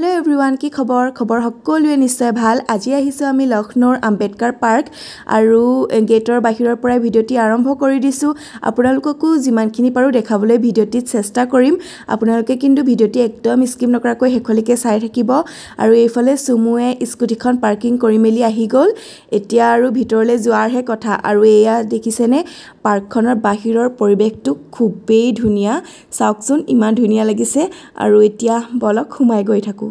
Hello everyone की खबर সকলোৱে নিশ্চয় ভাল আজি আহিছো আমি লখনৌৰ আম্বেদকাৰ পাৰ্ক আৰু গেটৰ বাহিৰৰ পৰা ভিডিওটি আৰম্ভ কৰি দিছো আপোনালোককো যিমানখিনি পাৰো দেখাবলৈ ভিডিওটিত চেষ্টা কৰিম আপোনালোকে কিন্তু ভিডিওটি একদম স্কিপ নকৰাকৈ হেখলিকে চাই থাকিব আৰু এইফালে সুমুৱে স্কুটিখন পাৰ্কিং কৰি মেলি আহি গল এতিয়া আৰু ভিতৰলৈ যোৱাৰহে কথা আৰু এয়া দেখিছেনে পাৰ্কখনৰ বাহিৰৰ পৰিবেশটো খুবেই ধুনিয়া চাওকচোন ইমান ধুনিয়া লাগিছে আৰু এতিয়া বলক ঘুমাই গৈ থাকো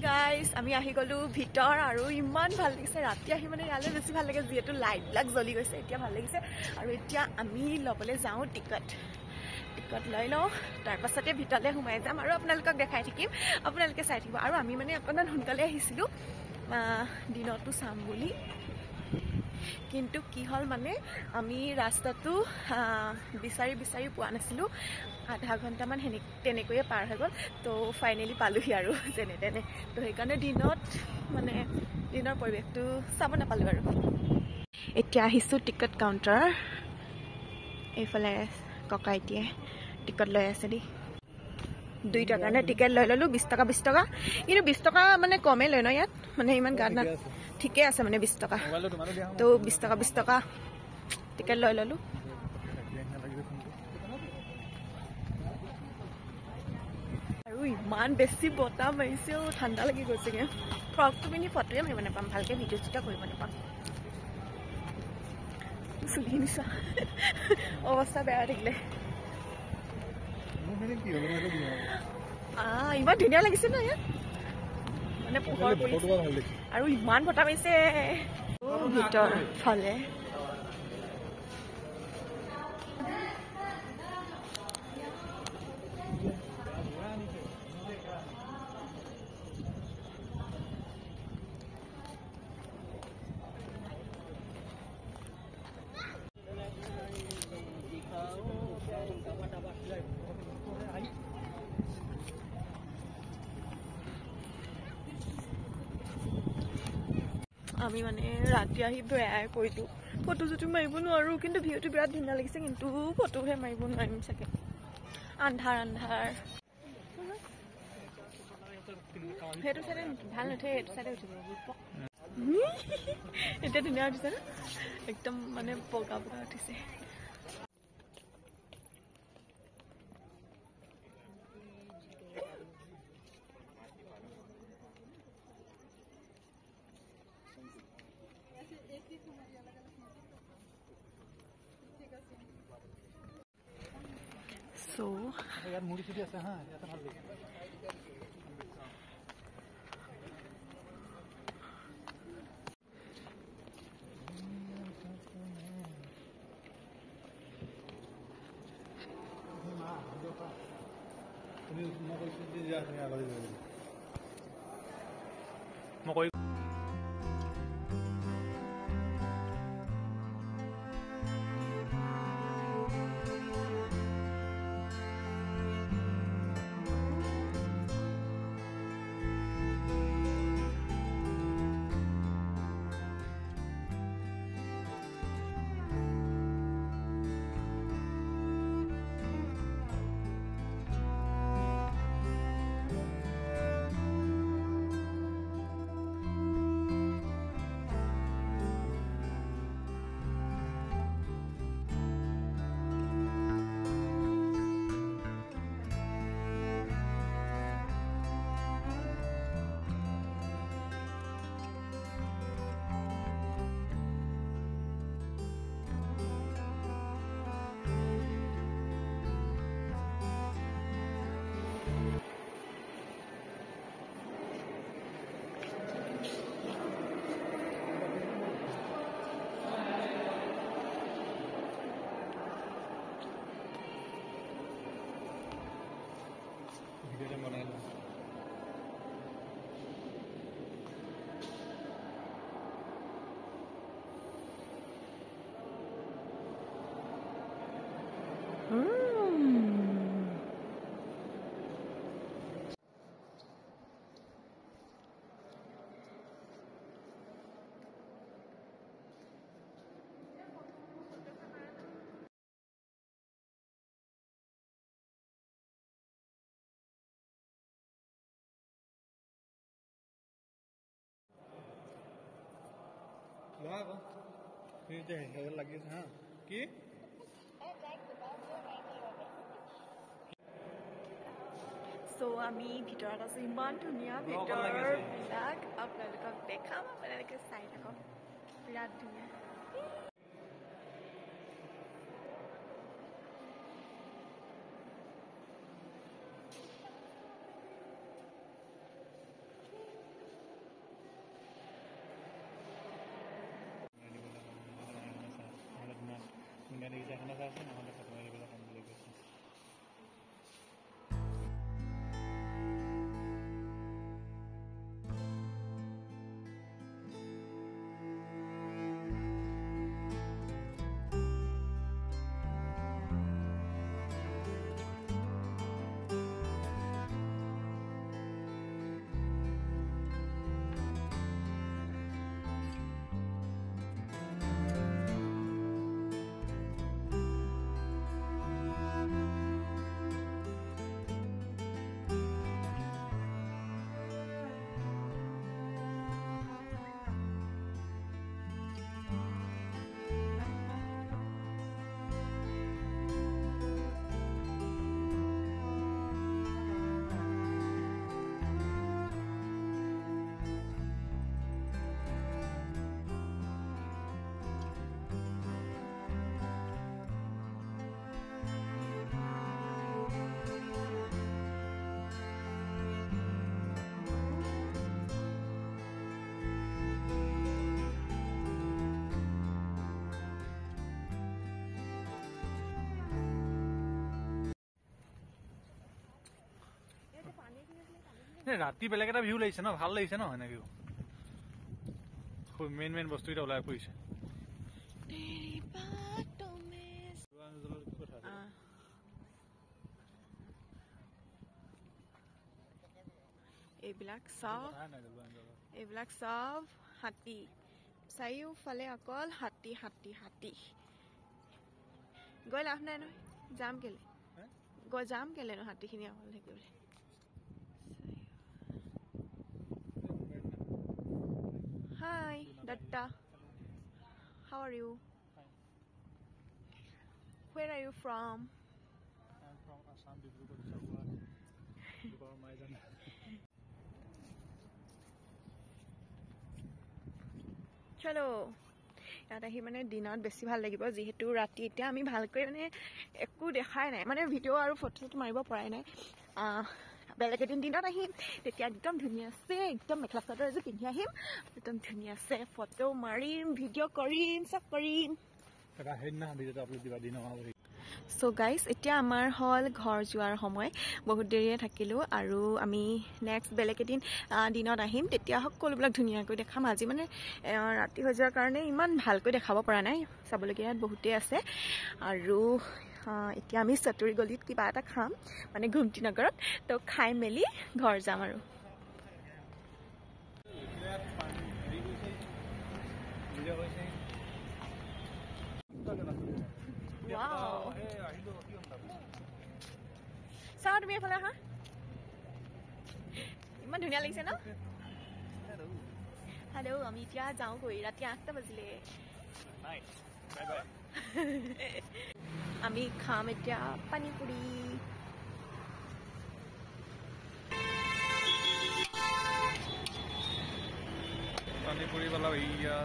guys আমি আহি গলো ভিতৰ আৰু ইমান ভাল লাগিছে ৰাতি আহি মানে ইয়ালে বেছি ভাল লাগে যেটো লাইট লাগ জ্বলি গৈছে এতিয়া ভাল লাগিছে আৰু এতিয়া আমি লবলৈ যাও টিকট লৈ লও তাৰ পাছতে ভিতৰলে সোমাই যাম আৰু আপোনালোকক দেখাই থাকিম আপোনালোকে চাই থাকিব আৰু আমি মানে অকমান সোনকালে আহিছিলো দিনটো চাম বুলি কিন্তু কি হল মানে আমি ৰাস্তাটো বিচাৰি পোৱা নাছিলো আধা ঘন্টা মান তেনেকৈ পাৰ হৈ গল তো ফাইনালি পালোহি আৰু যেনে তেনে তো সেইকাৰণে দিনত মানে দিনৰ পৰিবেশটো চাব নাপালো আৰু এতিয়া আহিছো টিকট কাউন্টাৰ এইফালে ককাইটিয়ে টিকট লৈ আছে দি 2 টকা নে টিকট লৈ ললো 20 টকা কিন্তু 20 টকা মানে কমে লৈ ন ইয়াত মানে ইমান গাত না ঠিকে আছে মানে 20 টকা তো 20 টকা টিকট লৈ ললো আৰু ইমান বেছি বতাহ মাৰিছে ঠাণ্ডা লাগি গৈছে গে ফ্ৰকটো পিনি ফটোৱে মাৰিব নাপাম ভালকে ভিডিঅ' চিটা কৰিব নাপাম চুলি নিছা অৱস্থা বেয়া থাকিলে ইমান ধুনীয়া লাগিছে ন ইয়াত মানে পোহৰ পৰিছে আৰু ইমান বতাহ মাৰিছে ভিতৰ ফালে আমি মানে ৰাতি আহি বেয়াই কৰিলো ফটো জুটি মাৰিব নোৱাৰো কিন্তু ভিউটো বিৰাট ধুনীয়া লাগিছে কিন্তু ফটোহে মাৰিব নোৱাৰিম চাগে আন্ধাৰ সেইটো চাইডে ভাল নুঠে এইটো চাইডে উঠিব এতিয়া ধুনীয়া উঠিছে ন একদম মানে বগা উঠিছে So यार मुड़ी सीधी আছে हां এটা ভালো লাগে তুমি মকল সিদ্ধি যা তুমি আগে যাবে মকল চিম বনাই লওঁ লোৱা আকৌ তুমি এতিয়া হেৰি লাগি আছে হা কি সো আমি ভিতৰত আছো ইমান ধুনীয়া ভিতৰবিলাক আপোনালোকক দেখাম আপোনালোকে চাই থাকক বিৰাট ধুনীয়া ৰাতি বেলেগ এটা ভিউ লাগিছে ন ভাল লাগিছে ন এনে ভিউ মেইন বস্তুকেইটা ওলাই পৰিছে এইবিলাক চব হাতী চাৰিওফালে অকল হাতী হাতী হাতী গৈ লাভ নাই নহয় যাম কেলে গৈ যাম কেলে ন হাতীখিনি অকল থাকিবলৈ Hi, Datta. How are you? Fine. Where are you from? I'm from Assam, Dibrugarh, Maidan. Chalo. ইয়াত আহি মানে দিনত বেছি ভাল লাগিব যেহেতু ৰাতি এতিয়া আমি ভালকৈ মানে একো দেখাই নাই মানে ভিডিঅ' আৰু ফটো মাৰিব পৰাই নাই বেলেগ এদিন দিনত আহিম তেতিয়া একদম ধুনীয়া আছে একদম মেখেলা চাদৰ এযোৰ পিন্ধি আহিম একদম ধুনীয়া আছে ফটো মাৰিম ভিডিঅ' কৰিম চব কৰিম সো গাইজ এতিয়া আমাৰ হল ঘৰ যোৱাৰ সময় বহুত দেৰিয়ে থাকিলোঁ আৰু আমি নেক্সট বেলেগ এদিন দিনত আহিম তেতিয়া সকলোবিলাক ধুনীয়াকৈ দেখাম আজি মানে ৰাতি হৈ যোৱাৰ কাৰণে ইমান ভালকৈ দেখাব পৰা নাই চাবলগীয়া ইয়াত বহুতেই আছে আৰু এতিয়া আমি চতুৰি গলিত কিবা এটা খাম মানে ঘুমটি নগৰত তো খাই মেলি ঘৰ যাম আৰু চাওঁ তুমি এইফালে আহা ইমান ধুনীয়া লাগিছে ন হেল্ল' আমি এতিয়া যাওঁগৈ ৰাতি 8টা বাজিলে আমি খাম এতিয়া পানীপুৰি পানীপুৰি वाला भैया